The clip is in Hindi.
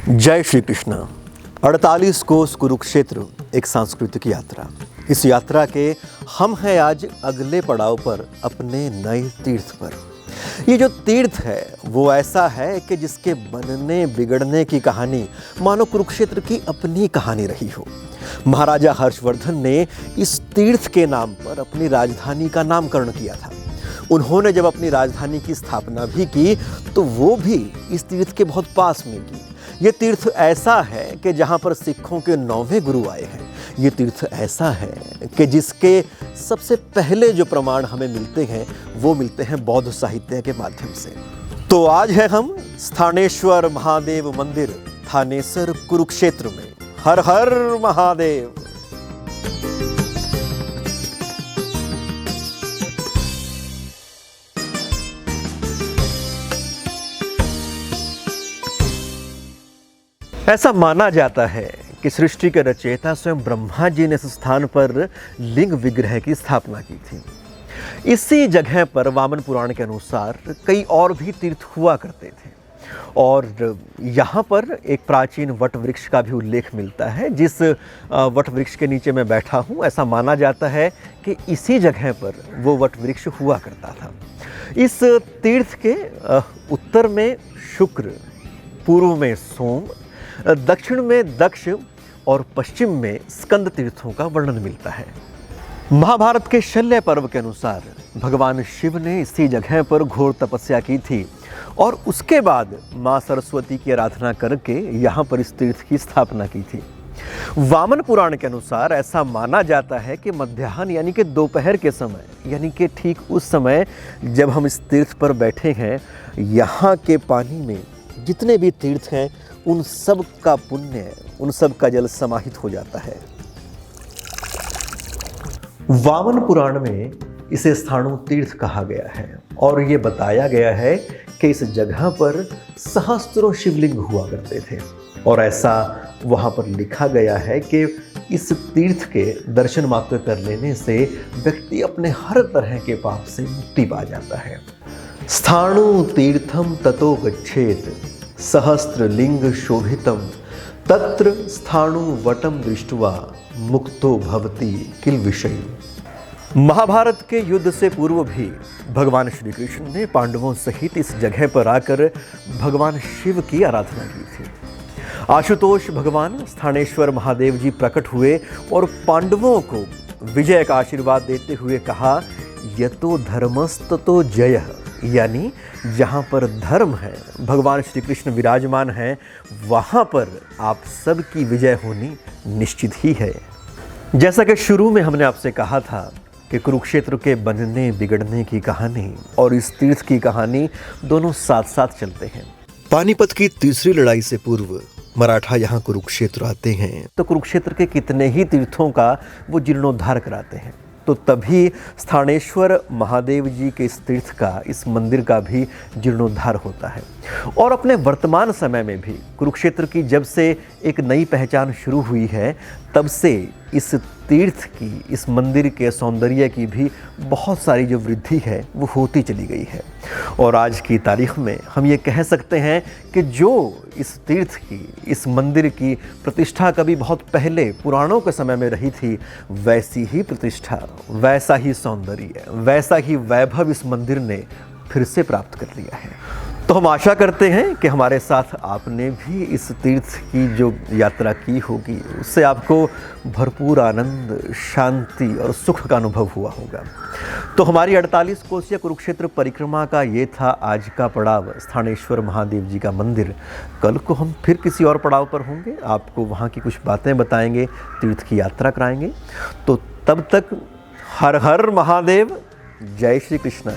जय श्री कृष्ण। 48 कोस कुरुक्षेत्र एक सांस्कृतिक यात्रा। इस यात्रा के हम हैं आज अगले पड़ाव पर, अपने नए तीर्थ पर। ये जो तीर्थ है वो ऐसा है कि जिसके बनने बिगड़ने की कहानी मानो कुरुक्षेत्र की अपनी कहानी रही हो। महाराजा हर्षवर्धन ने इस तीर्थ के नाम पर अपनी राजधानी का नामकरण किया था। उन्होंने जब अपनी राजधानी की स्थापना भी की तो वो भी इस तीर्थ के बहुत पास में की। ये तीर्थ ऐसा है कि जहाँ पर सिखों के 9वें गुरु आए हैं। ये तीर्थ ऐसा है कि जिसके सबसे पहले जो प्रमाण हमें मिलते हैं वो मिलते हैं बौद्ध साहित्य के माध्यम से। तो आज है हम स्थानेश्वर महादेव मंदिर थानेसर कुरुक्षेत्र में। हर हर महादेव। ऐसा माना जाता है कि सृष्टि के रचयिता स्वयं ब्रह्मा जी ने इस स्थान पर लिंग विग्रह की स्थापना की थी। इसी जगह पर वामन पुराण के अनुसार कई और भी तीर्थ हुआ करते थे और यहाँ पर एक प्राचीन वट वृक्ष का भी उल्लेख मिलता है। जिस वट वृक्ष के नीचे मैं बैठा हूँ, ऐसा माना जाता है कि इसी जगह पर वो वट वृक्ष हुआ करता था। इस तीर्थ के उत्तर में शुक्र, पूर्व में सोम, दक्षिण में दक्ष और पश्चिम में स्कंद तीर्थों का वर्णन मिलता है। महाभारत के शल्य पर्व के अनुसार भगवान शिव ने इसी जगह पर घोर तपस्या की थी और उसके बाद मां सरस्वती की आराधना करके यहाँ पर इस तीर्थ की स्थापना की थी। वामन पुराण के अनुसार ऐसा माना जाता है कि मध्याह्न यानी कि दोपहर के समय, यानी कि ठीक उस समय जब हम इस तीर्थ पर बैठे हैं, यहाँ के पानी में जितने भी तीर्थ हैं उन सब का पुण्य, उन सब का जल समाहित हो जाता है। वामन पुराण में इसे स्थाणु तीर्थ कहा गया है और ये बताया गया है कि इस जगह पर सहस्त्रों शिवलिंग हुआ करते थे और ऐसा वहाँ पर लिखा गया है कि इस तीर्थ के दर्शन मात्र कर लेने से व्यक्ति अपने हर तरह के पाप से मुक्ति पा जाता है। स्थाणु तीर्थम ततो गच्छेत सहस्त्रलिंग शोभितम तत्र स्थाणु वटम दृष्ट्वा मुक्तो भवति किल विषय। महाभारत के युद्ध से पूर्व भी भगवान श्री कृष्ण ने पांडवों सहित इस जगह पर आकर भगवान शिव की आराधना की थी। आशुतोष भगवान स्थानेश्वर महादेव जी प्रकट हुए और पांडवों को विजय का आशीर्वाद देते हुए कहा, यतो धर्मस्ततो जयः, यानी जहाँ पर धर्म है, भगवान श्री कृष्ण विराजमान हैं, वहाँ पर आप सबकी विजय होनी निश्चित ही है। जैसा कि शुरू में हमने आपसे कहा था कि कुरुक्षेत्र के बनने बिगड़ने की कहानी और इस तीर्थ की कहानी दोनों साथ साथ चलते हैं। पानीपत की तीसरी लड़ाई से पूर्व मराठा यहाँ कुरुक्षेत्र आते हैं तो कुरुक्षेत्र के कितने ही तीर्थों का वो जीर्णोद्धार कराते हैं। तो तभी स्थानेश्वर महादेव जी के इस तीर्थ का, इस मंदिर का भी जीर्णोद्धार होता है। और अपने वर्तमान समय में भी कुरुक्षेत्र की जब से एक नई पहचान शुरू हुई है, तब से इस तीर्थ की, इस मंदिर के सौंदर्य की भी बहुत सारी जो वृद्धि है वो होती चली गई है। और आज की तारीख में हम ये कह सकते हैं कि जो इस तीर्थ की, इस मंदिर की प्रतिष्ठा कभी बहुत पहले पुराणों के समय में रही थी, वैसी ही प्रतिष्ठा, वैसा ही सौंदर्य, वैसा ही वैभव इस मंदिर ने फिर से प्राप्त कर लिया है। तो हम आशा करते हैं कि हमारे साथ आपने भी इस तीर्थ की जो यात्रा की होगी उससे आपको भरपूर आनंद, शांति और सुख का अनुभव हुआ होगा। तो हमारी 48 कोसिया कुरुक्षेत्र परिक्रमा का ये था आज का पड़ाव, स्थानेश्वर महादेव जी का मंदिर। कल को हम फिर किसी और पड़ाव पर होंगे, आपको वहाँ की कुछ बातें बताएंगे, तीर्थ की यात्रा कराएंगे। तो तब तक हर हर महादेव। जय श्री कृष्ण।